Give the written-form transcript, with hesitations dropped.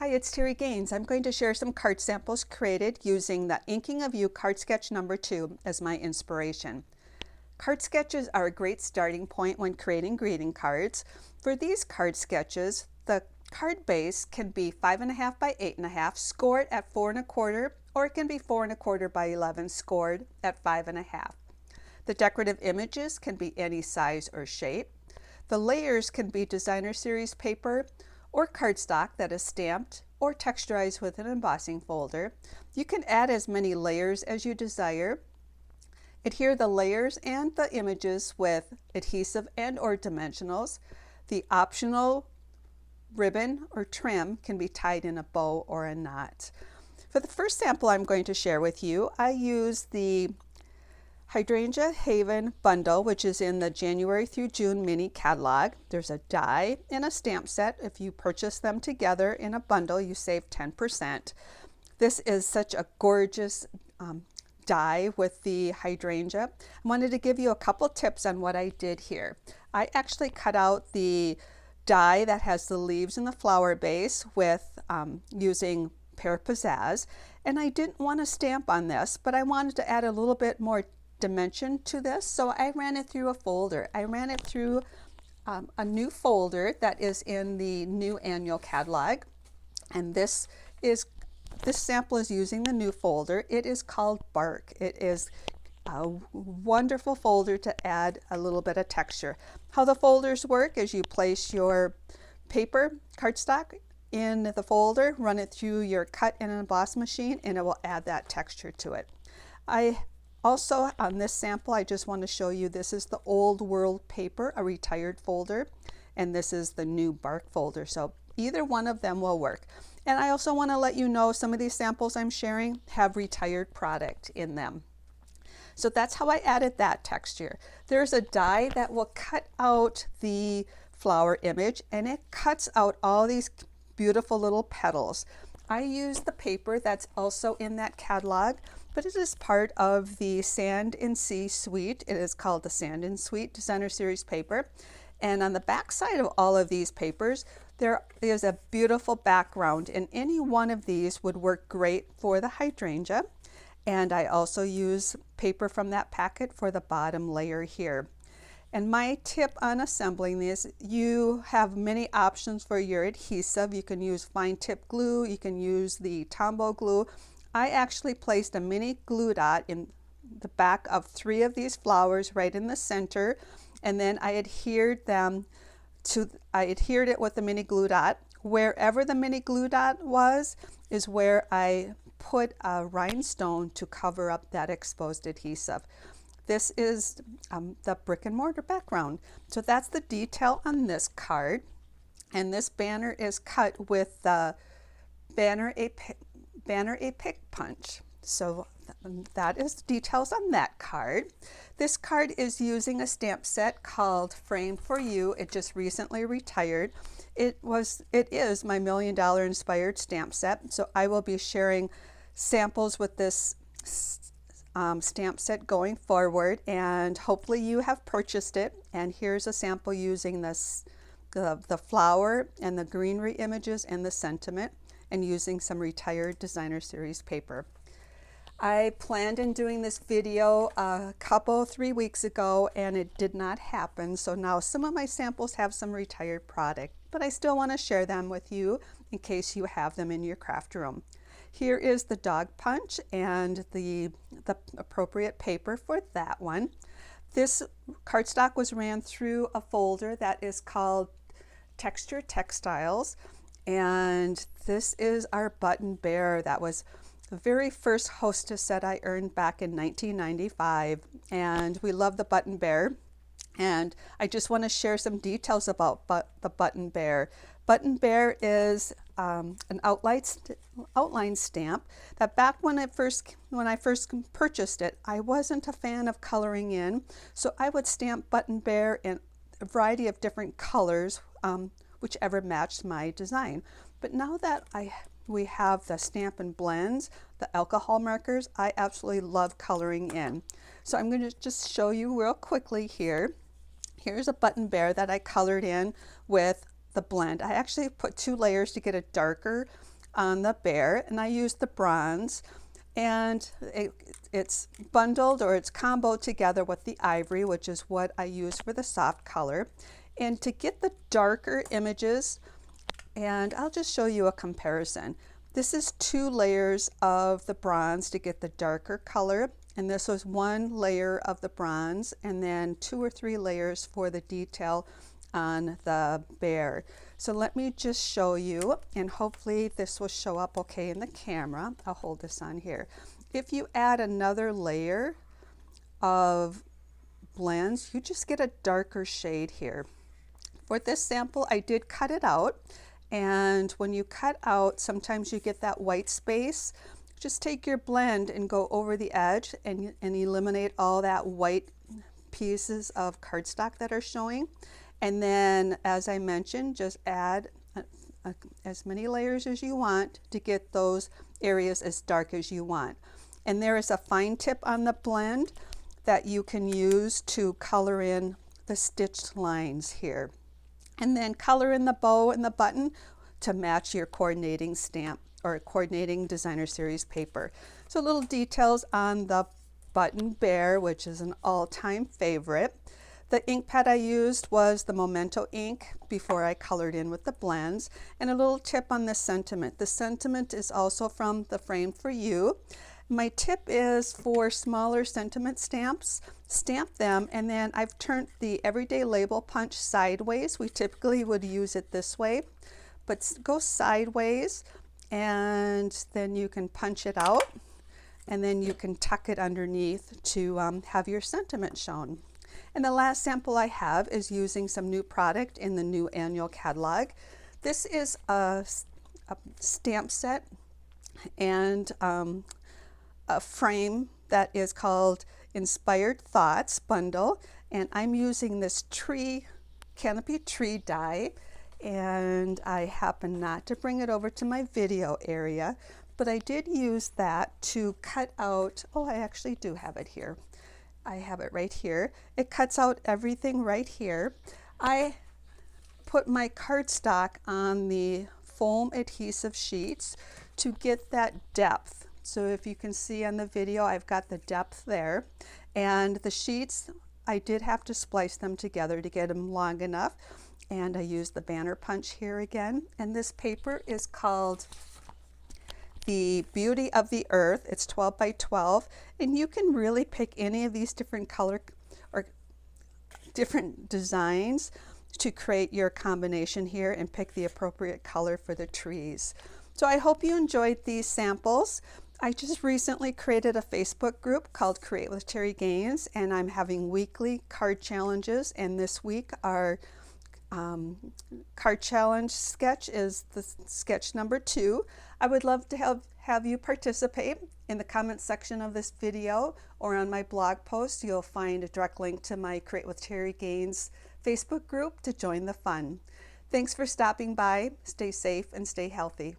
Hi, it's Terry Gaines. I'm going to share some card samples created using the Inking of You card sketch number 2 as my inspiration. Card sketches are a great starting point when creating greeting cards. For these card sketches, the card base can be 5.5 by 8.5, scored at 4.25, or it can be 4.25 by 11, scored at 5.5. The decorative images can be any size or shape. The layers can be designer series paper or cardstock that is stamped or texturized with an embossing folder. You can add as many layers as you desire. Adhere the layers and the images with adhesive and or dimensionals. The optional ribbon or trim can be tied in a bow or a knot. For the first sample I'm going to share with you, I use the Hydrangea Haven bundle, which is in the January through June mini catalog. There's a die and a stamp set. If you purchase them together in a bundle, you save 10%. This is such a gorgeous die with the hydrangea. I wanted to give you a couple tips on what I did here. I actually cut out the die that has the leaves and the flower base with using Pear Pizzazz, and I didn't want to stamp on this, but I wanted to add a little bit more dimension to this, so I ran it through a folder. I ran it through a new folder that is in the new annual catalog, and this sample is using the new folder. It is called Bark. It is a wonderful folder to add a little bit of texture. How the folders work is you place your paper cardstock in the folder, run it through your cut and emboss machine, and it will add that texture to it. Also, on this sample, I just want to show you this is the Old World paper, a retired folder, and this is the new Bark folder. So either one of them will work. And I also want to let you know some of these samples I'm sharing have retired product in them. So that's how I added that texture. There's a die that will cut out the flower image, and it cuts out all these beautiful little petals. I use the paper that's also in that catalog, but it is part of the Sand and Sea suite. It is called the Sand and Suite Designer Series paper. And on the back side of all of these papers, there is a beautiful background, and any one of these would work great for the hydrangea. And I also use paper from that packet for the bottom layer here. And my tip on assembling this, you have many options for your adhesive. You can use fine tip glue, you can use the Tombow glue. I actually placed a mini glue dot in the back of 3 of these flowers right in the center, and then I adhered it with the mini glue dot. Wherever the mini glue dot was is where I put a rhinestone to cover up that exposed adhesive. This is the brick and mortar background. So that's the detail on this card. And this banner is cut with the banner a pick punch. So that is details on that card. This card is using a stamp set called Frame for You. It just recently retired. It is my $1 million inspired stamp set. So I will be sharing samples with this stamp set going forward, and hopefully you have purchased it. And here's a sample using the flower and the greenery images and the sentiment, and using some retired designer series paper. I planned on doing this video 3 weeks ago, and it did not happen. So now some of my samples have some retired product, but I still want to share them with you in case you have them in your craft room. Here is the dog punch and the appropriate paper for that one. This cardstock was ran through a folder that is called Texture Textiles, and this is our button bear. That was the very first hostess set I earned back in 1995, and we love the button bear. And I just want to share some details about the button bear. Button bear is an outline stamp that back when I first purchased it, I wasn't a fan of coloring in, so I would stamp button bear in a variety of different colors, whichever matched my design. But now that we have the Stampin' Blends, the alcohol markers, I absolutely love coloring in. So I'm going to just show you real quickly here. Here's a button bear that I colored in with the blend. I actually put 2 layers to get it darker on the bear, and I used the bronze, and it's bundled or it's comboed together with the ivory, which is what I use for the soft color. And to get the darker images, and I'll just show you a comparison. This is 2 layers of the bronze to get the darker color, and this was 1 layer of the bronze, and then 2 or 3 layers for the detail on the bear. So let me just show you, and hopefully this will show up okay in the camera. I'll hold this on here. If you add another layer of blends, you just get a darker shade here. For this sample, I did cut it out, and when you cut out, sometimes you get that white space. Just take your blend and go over the edge and eliminate all that white pieces of cardstock that are showing. And then, as I mentioned, just add as many layers as you want to get those areas as dark as you want. And there is a fine tip on the blend that you can use to color in the stitched lines here. And then color in the bow and the button to match your coordinating stamp or coordinating designer series paper. So little details on the button bear, which is an all-time favorite. The ink pad I used was the Memento ink before I colored in with the blends. And a little tip on the sentiment. The sentiment is also from the Frame for You. My tip is for smaller sentiment stamps, stamp them, and then I've turned the everyday label punch sideways. We typically would use it this way, but go sideways, and then you can punch it out, and then you can tuck it underneath to have your sentiment shown. And the last sample I have is using some new product in the new annual catalog. This is a stamp set and a frame that is called Inspired Thoughts bundle, and I'm using this canopy tree die, and I happen not to bring it over to my video area, but I did use that to cut out, oh, I actually do have it here. I have it right here. It cuts out everything right here. I put my cardstock on the foam adhesive sheets to get that depth. So if you can see on the video, I've got the depth there. And the sheets, I did have to splice them together to get them long enough. And I used the banner punch here again. And this paper is called The Beauty of the Earth. It's 12 by 12, and you can really pick any of these different color or different designs to create your combination here and pick the appropriate color for the trees. So I hope you enjoyed these samples. I just recently created a Facebook group called Create with Terry Gaines, and I'm having weekly card challenges, and this week our card challenge sketch is the sketch number 2. I would love to have you participate. In the comments section of this video or on my blog post, you'll find a direct link to my Create with Terry Gaines Facebook group to join the fun. Thanks for stopping by. Stay safe and stay healthy.